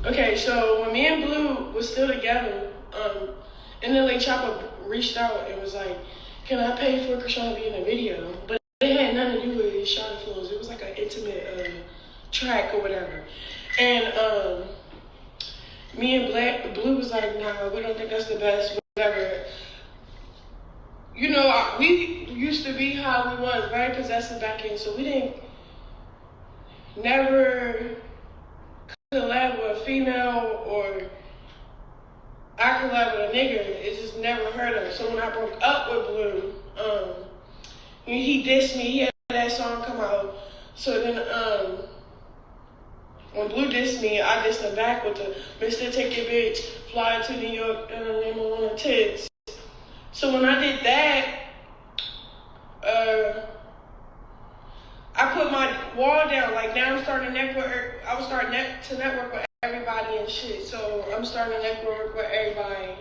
Okay, so when me and Blue was still together, NLE Choppa reached out and was like, "Can I pay for Chrisean to be in a video?" But it had nothing to do with his shot flows. It was like an intimate track or whatever. And me and Blue was like, "Nah, we don't think that's the best, whatever." You know, we used to be how we was, very possessive back in, so we didn't never collab with a female or I collab with a nigga. It just never heard of. So when I broke up with Blue, he dissed me. He had that song come out. So then when Blue dissed me, I dissed him back with the Mr. Take Your Bitch, fly to New York, and I'm on the tits. So when I did that, I put my wall down. Like now I'm starting to network. I was starting to network with everybody and shit. So I'm starting to network with everybody.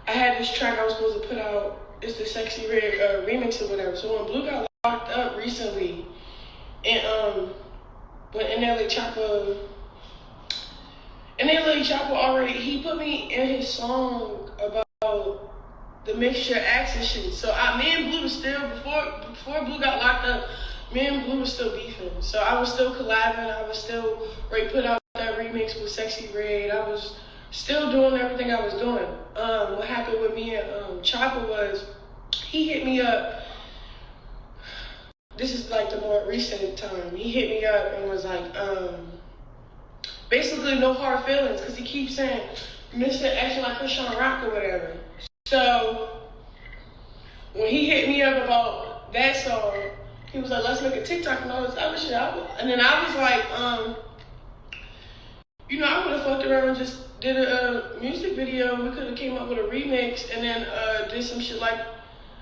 I had this track I was supposed to put out. It's the Sexy Red remix or whatever. So when Blue got locked up recently, and when NLE Choppa already, he put me in his song about the mixture acts and shit. So me and Blue was still, before Blue got locked up, me and Blue was still beefing. So I was still collabing. I was still put out that remix with Sexy Red. I was still doing everything I was doing. What happened with me and Choppa was, he hit me up. This is like the more recent time. He hit me up and was like, basically no hard feelings, because he keeps saying, Mr. Action like Chrisean Rock or whatever. So when he hit me up about that song, he was like, let's make a TikTok and all this other shit. And then I was like, you know, I would have fucked around and just did a music video. We could have came up with a remix and then did some shit like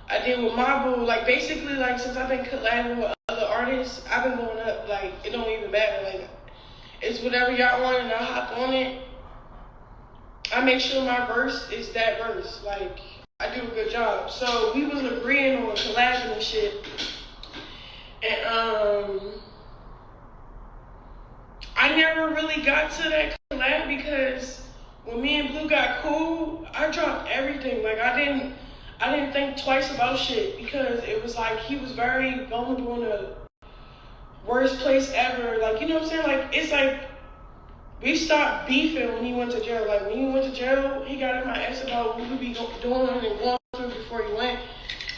I did with my boo. Like basically, like since I've been collabing with other artists, I've been going up. Like it don't even matter. Like it's whatever y'all want and I hop on it. I make sure my verse is that verse. Like I do a good job. So we was agreeing on collabing and shit. And I never really got to that collab because when me and Blue got cool, I dropped everything. Like I didn't think twice about shit because it was like he was very vulnerable in the worst place ever. Like, you know what I'm saying? Like it's like we stopped beefing when he went to jail. Like when he went to jail, he got in my ass about what we be doing and going through before he went.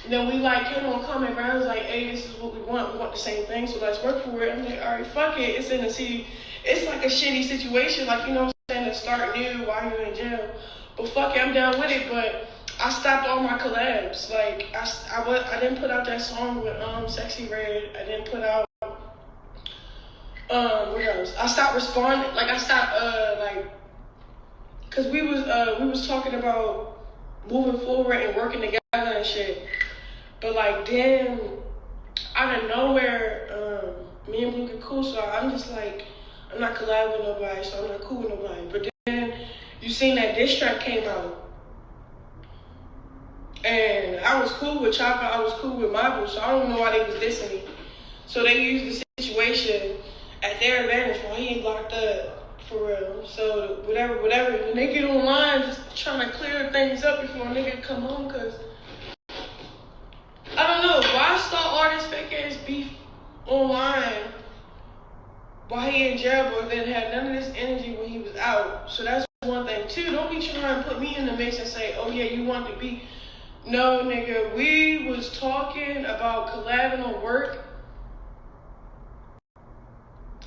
And then we like came on common ground. It was like, hey, this is what we want. We want the same thing, so let's work for it. I'm like, all right, fuck it. It's in the city. It's like a shitty situation. Like, you know what I'm saying? To start new while you're in jail. But fuck it, I'm down with it. But I stopped all my collabs. Like I didn't put out that song with Sexy Red. I didn't put out what else? I stopped responding. Like I stopped like cause we was talking about moving forward and working together and shit. But like then out of nowhere, me and Blue get cool, so I'm just like I'm not collabing with nobody, so I'm not cool with nobody. But then you seen that diss track came out. And I was cool with Choppa, I was cool with Mabu, so I don't know why they was dissing me. So they used the situation at their advantage while he ain't locked up, for real. So whatever, when they get online, just trying to clear things up before a nigga come home, cause I don't know, why start all this fake ass beef online while he in jail, but then had none of this energy when he was out. So that's one thing. Two, don't be trying to put me in the mix and say, oh yeah, you want to be. No, nigga, we was talking about collabing on work.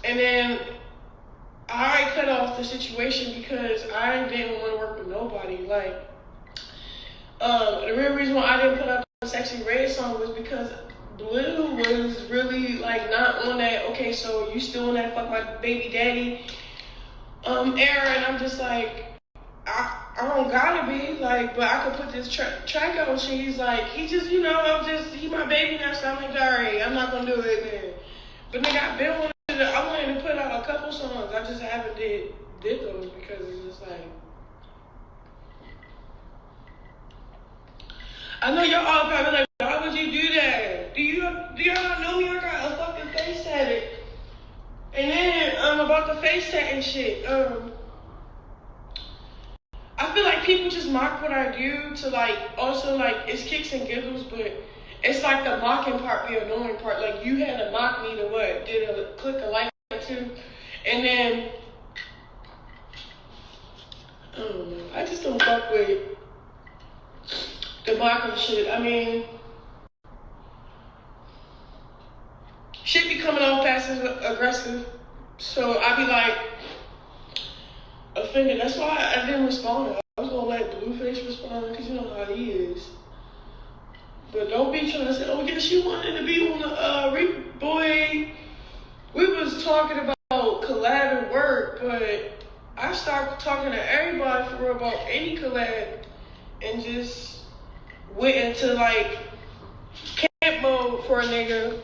And then I cut off the situation because I didn't want to work with nobody. Like, the real reason why I didn't put out the Sexy Red song was because Blue was really like not on that, okay, so you still on that fuck my baby daddy era, and I'm just like, I don't gotta be, like, but I could put this track out. She's like, he just, you know, he my baby now, so I'm like, alright, I'm not gonna do it, man. But nigga, I wanted to put out a couple songs. I just haven't did those because it's just like, I know y'all all probably like, why would you do that? Do y'all not know me? I got a fucking face tatted. And then about the face tat and shit. I feel like people just mock what I do to like also like it's kicks and giggles, but it's like the mocking part, the annoying part. Like you had to mock me to what? Did a click a like or two, and then I don't know. I just don't fuck with the mocking shit. I mean, shit be coming off passive aggressive, so I be like offended. That's why I didn't respond. I was gonna let Blueface respond because you know how he is. But don't be trying to say, oh yeah, she wanted to be on the boy. We was talking about collab work, but I started talking to everybody for about any collab and just went into like camp mode for a nigga.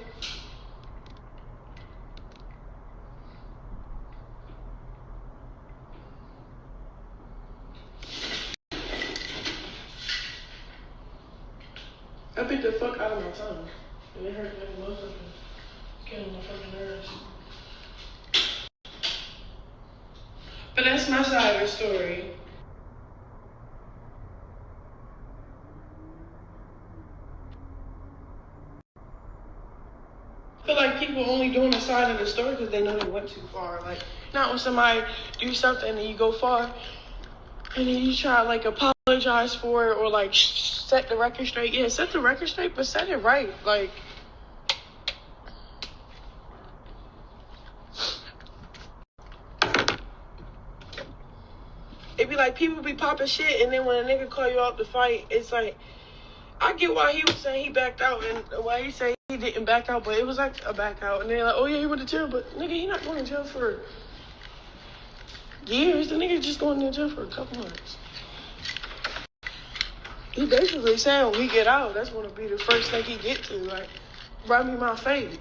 I beat the fuck out of my tongue. And it hurt like a motherfucker. It's getting on my fucking nerves. But that's my side of the story. I feel like people only doing the side of the story because they know they went too far. Like, not when somebody do something and you go far and then you try to like apologize for it or like set the record straight. Yeah, set the record straight, but set it right. Like, it be like people be popping shit and then when a nigga call you out to fight, it's like, I get why he was saying he backed out and why he said he didn't back out, but it was like a back out. And they're like, oh yeah, he went to jail, but nigga, he not going to jail for years. The nigga just going to jail for a couple months. He basically saying when he get out, that's going to be the first thing he get to. Like, run me my fate.